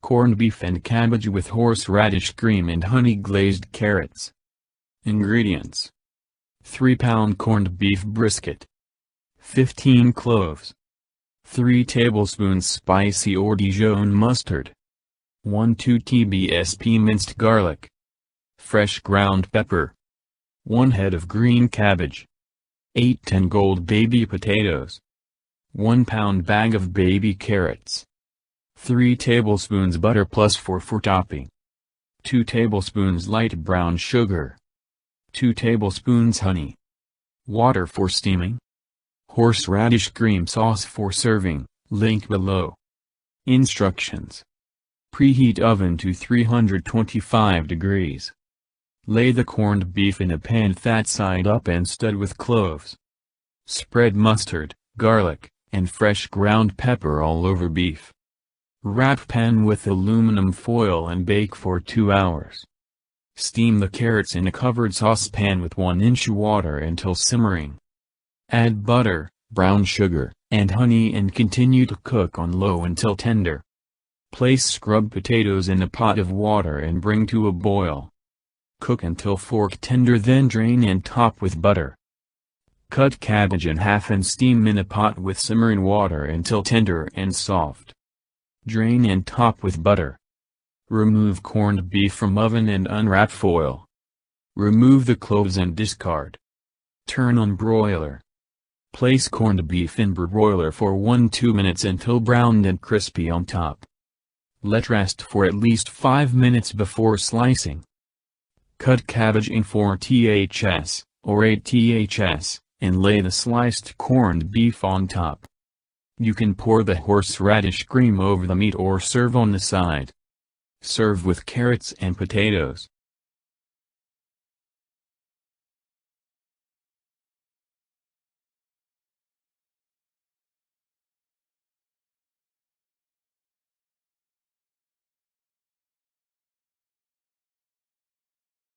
Corned beef and cabbage with horseradish cream and honey glazed carrots. Ingredients: 3-pound corned beef brisket, 15 cloves, 3 tablespoons spicy or Dijon mustard, 1–2 tbsp minced garlic, fresh ground pepper, 1 head of green cabbage, 8–10 gold baby potatoes, 1 pound bag of baby carrots, 3 tablespoons butter plus 4 for topping, 2 tablespoons light brown sugar, 2 tablespoons honey, water for steaming, horseradish cream sauce for serving, link below. Instructions: preheat oven to 325 degrees. Lay the corned beef in a pan that side up and stud with cloves. Spread mustard, garlic, and fresh ground pepper all over beef. Wrap pan with aluminum foil and bake for 2 hours. Steam the carrots in a covered saucepan with 1-inch water until simmering. Add butter, brown sugar, and honey and continue to cook on low until tender. Place scrub potatoes in a pot of water and bring to a boil. Cook until fork tender, then drain and top with butter. Cut cabbage in half and steam in a pot with simmering water until tender and soft. Drain and top with butter. Remove corned beef from oven and unwrap foil. Remove the cloves and discard. Turn on broiler. Place corned beef in broiler for 1–2 minutes until browned and crispy on top. Let rest for at least 5 minutes before slicing. Cut cabbage in 4 ths, or 8 ths, and lay the sliced corned beef on top. You can pour the horseradish cream over the meat or serve on the side. Serve with carrots and potatoes.